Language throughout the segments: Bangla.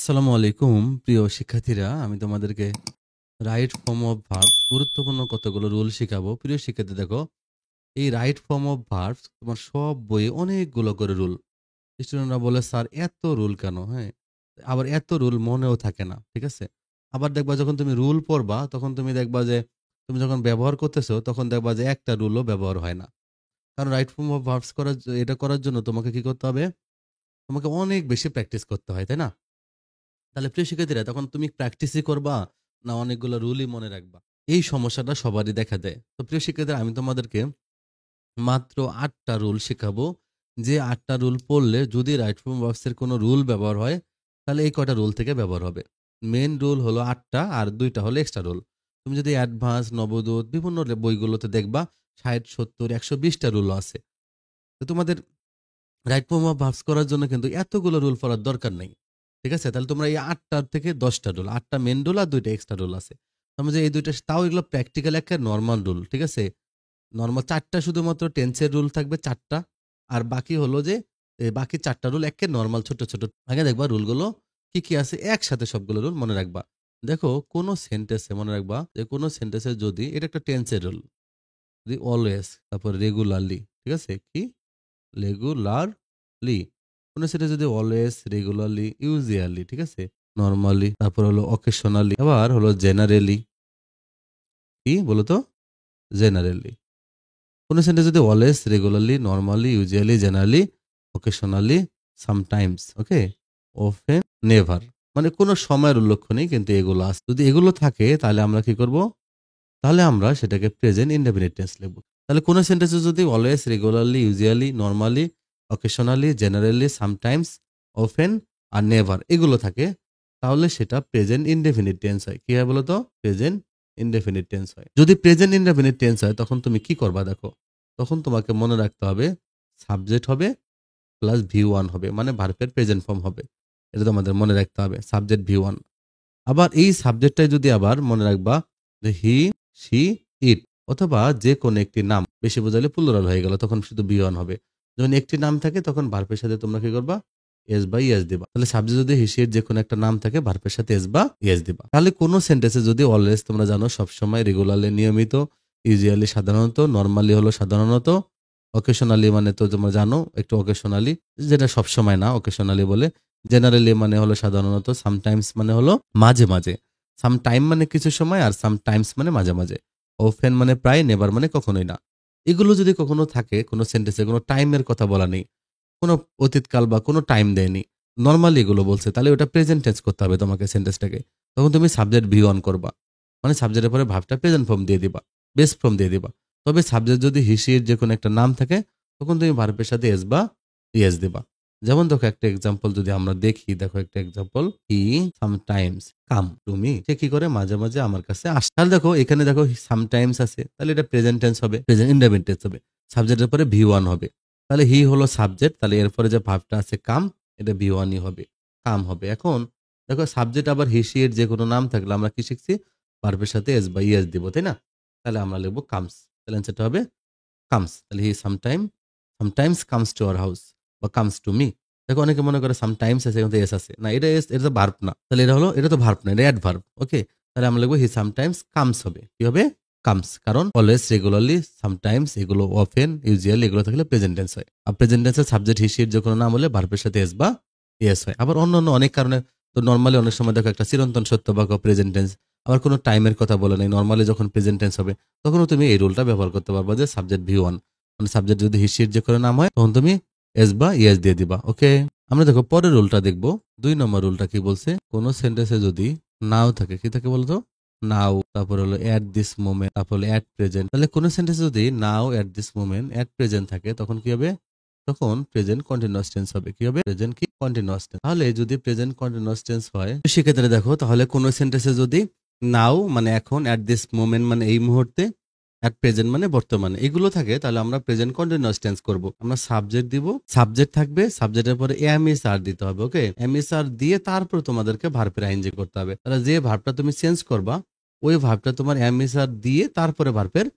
আসসালামু আলাইকুম প্রিয় শিক্ষার্থীরা, আমি তোমাদেরকে রাইট ফর্ম অফ ভার্ব গুরুত্বপূর্ণ কতগুলো রুল শিখাবো। প্রিয় শিক্ষার্থী, দেখো, এই রাইট ফর্ম অফ ভার্ব তোমার সব বইয়ে অনেকগুলো করে রুল। স্টুডেন্টরা বলে, স্যার এত রুল কেন? হ্যাঁ, আবার এত রুল মনেও থাকে না, ঠিক আছে? আবার দেখবা যখন তুমি রুল পড়বা তখন তুমি দেখবা যে তুমি যখন ব্যবহার করতেছো তখন দেখবা যে একটা রুলও ব্যবহার হয় না। কারণ রাইট ফর্ম অফ ভার্বস এটা করার জন্য তোমাকে কি করতে হবে? তোমাকে অনেক বেশি প্র্যাকটিস করতে হয়, তাই না? তাহলে প্রিয় শিক্ষার্থীরা, তখন তুমি প্র্যাকটিসই করবা না অনেকগুলো রুলই মনে রাখবা? এই সমস্যাটা সবারই দেখা দেয়। তো প্রিয় শিক্ষার্থীরা, আমি তোমাদেরকে মাত্র ৮টা রুল শেখাবো। যে ৮টা রুল পড়লে যদি রাইট ফর্ম ভার্বস এর কোনো রুল ব্যবহার হয়, তাহলে এই কয়টা রুল থেকে ব্যবহার হবে। মেইন রুল হলো ৮টা আর ২টা হলো এক্সট্রা রুল। তুমি যদি অ্যাডভান্স, নবোদয় বিভিন্ন বইগুলোতে দেখবা ৬০, ৭০, ১২০টা রুলও আছে। তো তোমাদের রাইট ফর্ম অফ ভার্বস করার জন্য কিন্তু এতগুলো রুল পড়ার দরকার নেই। ঠিক আছে? তাহলে তোমরা এই ৮টার থেকে ১০টা রুল, ৮টা মেইন রুল আর ২টা এক্সট্রা রুল আছে। তার মধ্যে এই ২টা তাও এগুলো প্র্যাকটিক্যাল একটা নরমাল রুল। ঠিক আছে? নরমাল ৪টা শুধুমাত্র টেন্সের রুল থাকবে ৪টা। আর বাকি হলো যে বাকি ৪টা রুল একে নরমাল ছোট, ছোট। আগে দেখবা রুলগুলো কি, কি আছে একসাথে সবগুলো রুল মনে রাখবা। দেখো, কোন সেন্টেন্সে মনে রাখবা যে কোন সেন্টেন্সে যদি এটা একটা টেন্সের রুল। যদি অলওয়েজ, তারপর রেগুলারলি, ঠিক আছে? কি? রেগুলারলি। কোন সেটা যদি অলওয়েজ, রেগুলারলি, ইউজুয়ালি, ঠিক আছে? নরমালি, তারপর হলো অকেশনালি, আবার হলো জেনারেলি। কি বলতো? জেনারেলি। কোন সেন্টেন্স যদি always, regularly, normally, usually, generally, occasionally, sometimes, okay, often, never, মানে কোন সময়ের উল্লেখ নেই কিন্তু এগুলো আছে। যদি এগুলো থাকে তাহলে আমরা কি করব? তাহলে আমরা সেটাকে প্রেজেন্ট ইনডেফিনিট টেন্স লিখব। তাহলে কোন সেন্টেন্সে যদি always, regularly, usually, normally, occasionally, generally, sometimes, often আর নেভার এগুলো থাকে, তাহলে সেটা প্রেজেন্ট ইনডেফিনিট টেন্স হয়। কি হয় বলতো? প্রেজেন্ট ইনডেফিনিট টেন্স হয়। যদি প্রেজেন্ট ইনডেফিনিট টেন্স হয় তখন তুমি কি করবা? দেখো, তখন তোমাকে মনে রাখতে হবে সাবজেক্ট হবে প্লাস ভি ওয়ান হবে, মানে ভার্বের প্রেজেন্ট ফর্ম হবে। এটা তোমাদের মনে রাখতে হবে, সাবজেক্ট ভি ওয়ান। আবার এই সাবজেক্টটাই যদি আবার মনে রাখবা যে হি, শি, ইট, অথবা যে কোনো একটি নাম, বেশি বোঝালে প্লুরাল হয়ে গেল, তখন শুধু বি ওয়ান হবে। যখন একটি নাম থাকে তখন ভার্বের সাথে তোমরা কি করবা? এস বা ইয়েস দিবা। তাহলে সাবজেক্ট যদি হি, শি, ইট যে কোনো একটা নাম থাকে ভার্বের সাথে এস বা ইয়েস দিবা। তাহলে কোনো সেন্টেন্সে যদি অলওয়েজ তোমরা জানো সবসময়, রেগুলারলি নিয়মিত, ইউজুয়ালি সাধারণত, নরমালি হলো সাধারণত, অকেশনালি মানে তো তোমরা জানো একটু অকেশনালি, যেটা সবসময় না, অকেশনালি বলে। জেনারেলি মানে হলো সাধারণত, সামটাইমস মানে হলো মাঝে মাঝে, সাম টাইম মানে কিছু সময়, আর সাম টাইমস মানে মাঝে মাঝে, অফেন মানে প্রায়, নেভার মানে কখনোই না। এগুলো যদি কখনো থাকে কোনো সেন্টেন্সে, কোনো টাইমের কথা বলা নেই, কোনো অতীতকাল বা কোনো টাইম দেয়নি, নর্মালি এগুলো বলছে, তাহলে ওটা প্রেজেন্ট টেন্স করতে হবে তোমাকে সেন্টেন্সটাকে। তখন তুমি সাবজেক্ট ভি অন করবা, মানে সাবজেক্টের পরে ভাবটা প্রেজেন্ট ফর্ম দিয়ে দিবা, বেস ফর্ম দিয়ে দিবা। তবে সাবজেক্ট যদি হিসির যে কোনো একটা নাম থাকে তখন তুমি ভার্বের সাথে এস বা ইয়েস দিবা। যেমন দেখো একটা এক্সাম্পল যদি আমরা দেখি, দেখো একটা example, he sometimes come to me, সে কি করে মাঝে মাঝে আমার কাছে আসে। তাহলে দেখো এখানে দেখো সামটাইমস আছে, তাহলে এটা প্রেজেন্ট টেন্স হবে, প্রেজেন্ট ইনডেফিনিট টেন্স হবে। সাবজেক্টের পরে ভি ওয়ান হবে, তাহলে হি হলো সাবজেক্ট, তাহলে এরপরে যে ভার্বটা আছে কাম, এটা ভি ওয়ানই হবে, কাম হবে। এখন দেখো সাবজেক্ট আবার হিসি এর যে কোনো নাম থাকলে আমরা কি শিখছি? ভার্বের সাথে এস বা ইয়েস দিব, তাই না? তাহলে আমরা লিখবো কামস, তাহলে অ্যান্সারটা হবে কামস। তাহলে he sometimes comes to our house বা কামস টু মি। দেখো অনেকে মনে করে সামটাইমস আছে কিন্তু এস আছে না, এটা এস, এটা তো ভার্ব না, তাহলে এটা হলো, এটা তো ভার্ব না, এটা অ্যাডভার্ব। ওকে, তাহলে আমরা লিখবো হি সামটাইমস কামস হবে, কি হবে? কামস। কারণ অলওয়েজ, রেগুলারলি, সামটাইমস এগুলো অফেন, ইউজুয়ালি এগুলো থাকলে প্রেজেন্ট টেন্স হয়। আর প্রেজেন্ট টেন্সের সাবজেক্ট হিসির যে কোনো নাম হলে ভার্বের সাথে এস বা ইয়েস হয়। আবার অন্য অন্য অনেক কারণে, তো নর্মালি অনেক সময় দেখো একটা চিরন্তন সত্য বাক্য প্রেজেন্ট টেন্স, আবার কোনো টাইমের কথা বলে নাই, নর্মালি যখন প্রেজেন্ট টেন্স হবে তখনও তুমি এই রুলটা ব্যবহার করতে পারবা যে সাবজেক্ট ভি ওয়ান, মানে সাবজেক্ট যদি হিসির যে কোনো নাম হয় তখন তুমি এস বা ইয়েস দিয়ে দিবা। ওকে, আমরা দেখো পরের রুলটা দেখবো। ২ নম্বর রুলটা কি বলছে? কোন সেন্টেন্সে যদি নাও থাকে, কি থাকে বলতো? নাও, তারপর হলো এট দিস মোমেন্ট, তারপর হলো এট প্রেজেন্ট। তাহলে কোন সেন্টেন্সে যদি now, at this moment, at present থাকে তখন কি হবে? তখন প্রেজেন্ট কন্টিনিউয়াস টেন্স হবে। কি হবে? প্রেজেন্ট কি? Continuous tense. তাহলে যদি প্রেজেন্ট কন্টিনিউয়াস টেন্স হয় সেক্ষেত্রে দেখো, তাহলে কোন সেন্টেন্সে যদি নাও মানে এখন, এট দিস মোমেন্ট মানে এই মুহূর্তে, এট প্রেজেন্ট মানে বর্তমানে, এগুলো থাকে তাহলে আমরা প্রেজেন্ট কন্টিনিউয়াস টেন্স করব। আমরা সাবজেক্ট দিব, সাবজেক্ট থাকবে, সাবজেক্টের পরে এম এস আর দিতে হবে। ওকে, এম এস আর দিয়ে তারপর তোমাদেরকে ভার্বের আইএনজি করতে হবে। তাহলে যে ভার্বটা তুমি চেঞ্জ করবা ওই ভার্বটা তোমার এম এস আর দিয়ে তারপরে ভার্বের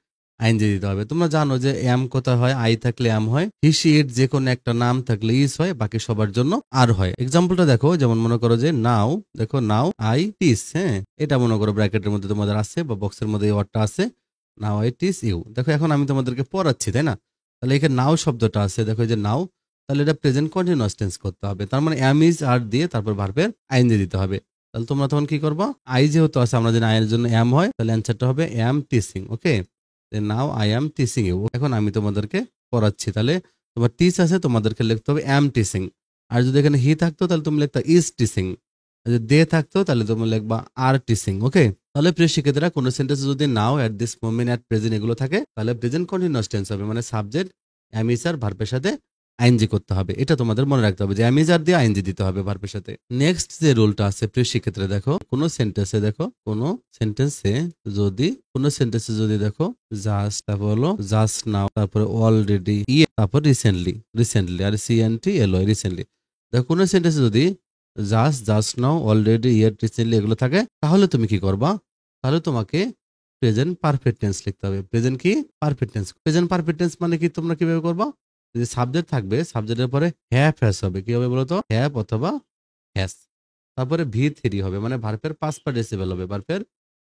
আইএনজি দিতে হবে। তোমরা জানো যে এম কোথায় হয়, আই থাকলে এম হয়, হি সি ইট যে কোনো একটা নাম থাকলে ইজ হয়, বাকি সবার জন্য আর হয়। এক্সাম্পলটা দেখো, যেমন মনে করো যে নাও, দেখো নাও আই টিস, হ্যাঁ এটা মনে করো ব্র্যাকেটের মধ্যে তোমাদের আছে বা বক্সের মধ্যে এই ওয়ার্ডটা আছে, নাও আই টিস ইউ। দেখো এখন আমি তোমাদেরকে পড়াচ্ছি, তাই না? তাহলে এখানে নাও শব্দটা আছে, দেখো এই যে নাও, তাহলে এটা প্রেজেন্ট কন্টিনিউয়াস টেন্স করতে হবে। তার মানে এম ইজ আর দিয়ে তারপর ভার্বের আইএনজি দিতে হবে। তাহলে তোমরা তখন কি করবা, আই যেহেতু আছে, আমরা জানি আয়ের জন্য এম হয়, তাহলে অ্যান্সারটা হবে am teaching. Okay, now I am teaching you. এখন আমি তোমাদেরকে পড়াচ্ছি, তাহলে তোমার টিচ আছে, তোমাদেরকে লিখতে হবে এম টিচিং। আর যদি এখানে হি থাকতো তাহলে তুমি লিখতা ইজ টিচিং। আর যদি দে থাকতো তাহলে তুমি লিখবা আর টিচিং। ওকে, তাহলে প্রিয় শিক্ষার্থীরা, কোনো সেন্টেন্সে যদি now, at this moment, at present এগুলো থাকে, তাহলে প্রেজেন্ট কন্টিনিউয়াস টেন্স হবে, মানে সাবজেক্ট এম ইজ আর ভার্বের সাথে আইএনজি করতে হবে। এটা তোমাদের মনে রাখতে হবে যে এম ইজ আর দিয়ে আইএনজি দিতে হবে ভার্বের সাথে। নেক্সট যে রুলটা আছে প্রিয় শিক্ষার্থীরা, দেখো কোনো সেন্টেন্সে, দেখো কোনো সেন্টেন্সে যদি দেখো জাস্ট, তারপর হলো জাস্ট নাও, তারপরে অলরেডি, তারপর রিসেন্টলি আর সিএনটি এলো রিসেন্টলি। দেখো কোনো সেন্টেন্সে যদি just now, already, yet, recently এগুলো থাকে, তাহলে তুমি কি করবা, তাহলে তোমাকে প্রেজেন্ট পারফেক্ট টেন্স লিখতে হবে। প্রেজেন্ট কি perfect tense. Present perfect tense মানে কি, তোমরা কিভাবে করবা, যে সাবজেক্ট থাকবে, সাবজেক্টের পরে হ্যাভ হ্যাজ হবে, কি হবে বলতো, হ্যাভ অথবা হ্যাজ। তারপরে ভি থ্রি হবে, মানে ভার্বের পাস্ট পার্টিসিপল হবে, ভার্বের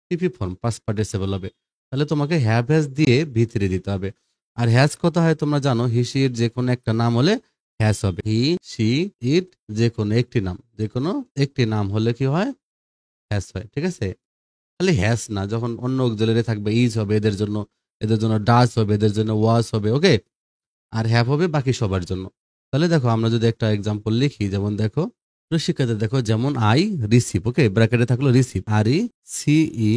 টিপি ফর্ম পাস্ট পার্টিসিপল হবে। তাহলে তোমাকে হ্যাভ হ্যাজ দিয়ে ভি থ্রি দিতে হবে। আর হ্যাজ কত হয় তোমরা জানো, হি সি ইট যে কোনো একটা নাম হলে হ্যাজ হবে। হি সি ইট যে কোনো একটি নাম, যে কোনো একটি নাম হলে কি হয়, হ্যাজ হয়। ঠিক আছে, খালি হ্যাজ না, যখন অন্য অক্সিলারি থাকবে ইজ হবে এদের জন্য ডাস হবে, এদের জন্য ওয়াজ হবে। ওকে, আর হ্যাভ হবে বাকি সবার জন্য। তাহলে দেখো আমরা যদি একটা এক্সাম্পল লিখি, যেমন দেখো শিক্ষার্থী, দেখো যেমন আই রিসিভ, ওকে ব্র্যাকেটে থাকলো receive, R E C E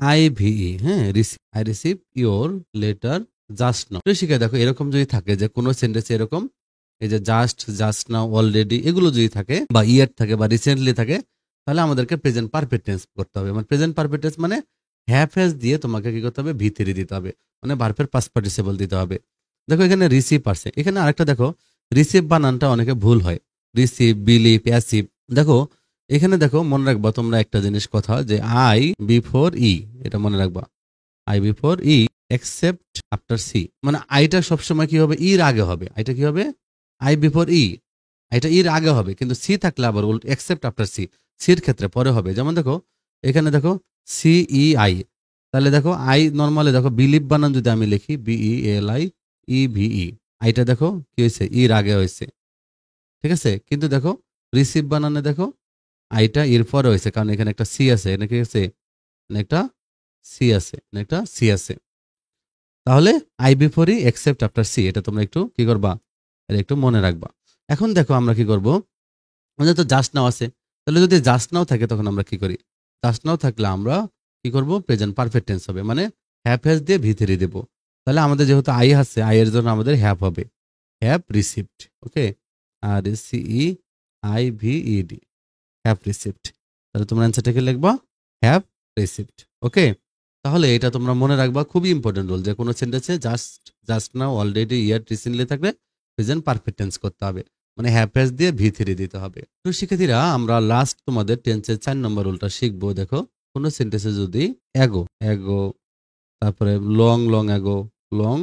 I V E, হ্যাঁ receive, I receive your letter just now. শিক্ষা দেখো এরকম যদি থাকে যে কোনো সেন্টেন্সে এরকম, এই যে জাস্ট নাও, অলরেডি এগুলো যদি থাকে, বা ইয়ার থাকে, বা রিসেন্টলি থাকে, তাহলে আমাদেরকে প্রেজেন্ট পারফেক্ট টেন্স করতে হবে। মানে প্রেজেন্ট পারফেক্ট টেন্স মানে হ্যাভ হ্যাজ দিয়ে তোমাকে কি করতে হবে, ভিতরে দিতে হবে, মানে ভার্বের পাস্ট পার্টিসিপল দিতে হবে। দেখো এখানে রিসিভ আছে, এখানে আরেকটা দেখো রিসিভ বানানটা অনেকে ভুল হয়, রিসিভ, বিলিভ, অ্যাসিভ। দেখো এখানে দেখো মনে রাখবা তোমরা একটা জিনিস কথা, যে আই বিফোর ই, এটা মনে রাখবা, I before E except after C, মানে আইটা সবসময় কি হবে, ইর আগে হবে। আইটা কি হবে, আই বিফোর ই, এটা ইর আগে হবে, কিন্তু সি থাকলে আবার এক্সেপ্ট আফটার সি, সির ক্ষেত্রে পরে হবে। যেমন দেখো এখানে দেখো সি ই আই, তাহলে দেখো আই নর্মালি দেখো বিলিভ বানান যদি আমি লিখি বিই এল আই ই ভিই, আইটা দেখো কি হয়েছে, ইর আগে হয়েছে। ঠিক আছে, কিন্তু দেখো রিসিভ বানানে দেখো আইটা এর পরে হয়েছে, কারণ এখানে একটা সি আছে, এখানে কি আছে, এখানে একটা সি আছে, এখানে একটা সি আছে। তাহলে I before E except after C, এটা তোমরা একটু কি করবা, এটা একটু মনে রাখবা। এখন দেখো আমরা কি করব, আমাদের তো জাস্ট নাও আছে, তাহলে যদি জাস্ট নাও থাকে তখন আমরা কি করি, জাস্ট নাও থাকলে আমরা কি করব, প্রেজেন্ট পারফেক্ট টেন্স হবে, মানে হ্যাভ হ্যাজ দিয়ে ভিতরে দেব। তাহলে আমাদের যেহেতু আই আছে, আই এর জন্য আমাদের হ্যাভ হবে, have received. Okay, R C E I V E D, have received. তাহলে তোমরা অ্যান্সারটাকে লিখবা হ্যাভ রিসিভড। ওকে, তাহলে এটা তোমরা মনে রাখবা, খুবই ইম্পর্টেন্ট রুল, যে কোনো সেন্টেন্সে জাস্ট নাও, অলরেডি, ইয়ার, রিসেন্টলি থাকলে প্রেজেন্ট পারফেক্ট টেন্স করতে হবে, মানে হ্যাভ হ্যাজ দিয়ে ভি থ্রি দিতে হবে। তো শিক্ষার্থীরা আমরা লাস্ট তোমাদের টেন্সের 4 নম্বর রুলটা শিখবো। দেখো কোনো সেন্টেন্সে যদি এগো এগো, তারপরে long long ago, long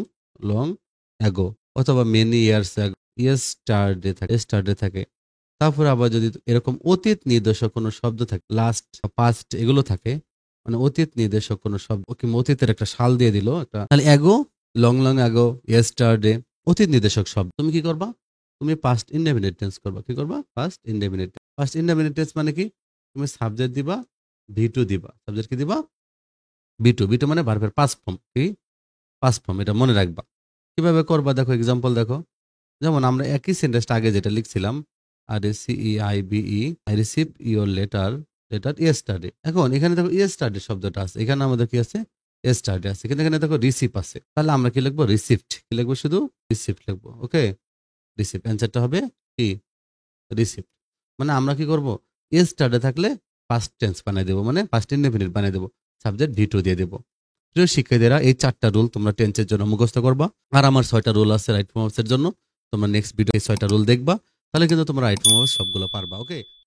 long ago, অথবা মেনি ইয়ার্স এগো, ইয়েস্টারডে থাকে, তারপরে আবার যদি এরকম অতীত নির্দেশক কোনো শব্দ থাকে, লাস্ট, পাস্ট এগুলো থাকে, মানে অতীত নির্দেশক কোনো শব্দ, কিংবা অতীতের একটা সাল দিয়ে দিল একটা, তাহলে এগো, লং লং এগো, ইয়েস্টারডে অতীত নির্দেশক শব্দ, তুমি কি করবা, তুমি পাস্ট ইনডেফিনিট টেন্স করবা। কি করবা, পাস্ট ইনডেফিনিট টেন্স মানে কি, তুমি সাবজেক্ট দিবা, ভি টু দিবা, সাবজেক্ট কি দিবা, ভি টু মানে ভার্বের পাস্ট ফর্ম, কি পাস্ট ফর্ম, এটা মনে রাখবা। কিভাবে করবা দেখো এক্সাম্পল দেখো, যেমন আমরা একই সেন্টেন্সটা আগে যেটা লিখছিলাম, R C E I V E, I receive your letter yesterday. এখন এখানে দেখো ইয়েস্টারডে শব্দটা আছে, এখানে আমাদের কি আছে, ইয়েস্টারডে আছে, কিন্তু এখানে দেখো রিসিভ আছে, তাহলে আমরা কি লিখবো, রিসিভড। কি লিখবো, শুধু রিসিভড লিখবো। ওকে, রিসিভ, অ্যান্সারটা হবে কি, রিসিভড। মানে আমরা কি করব, ইয়েস্টারডে থাকলে পাস্ট টেন্স বানিয়ে দেবো, মানে পাস্ট ইনডেফিনিট বানিয়ে দেবো, সাবজেক্ট ভি টু দিয়ে দেবো। প্রিয় শিক্ষার্থীরা, এই 4টা রুল তোমরা টেন্সের জন্য মুখস্থ করবা, আর আমার 6টা রুল আছে রাইট ফর্ম এর জন্য। তোমরা নেক্সট ভিডিও এই 6টা রুল দেখবা, তাহলে কিন্তু তোমরা রাইট ফর্ম সবগুলো পারবা। ওকে।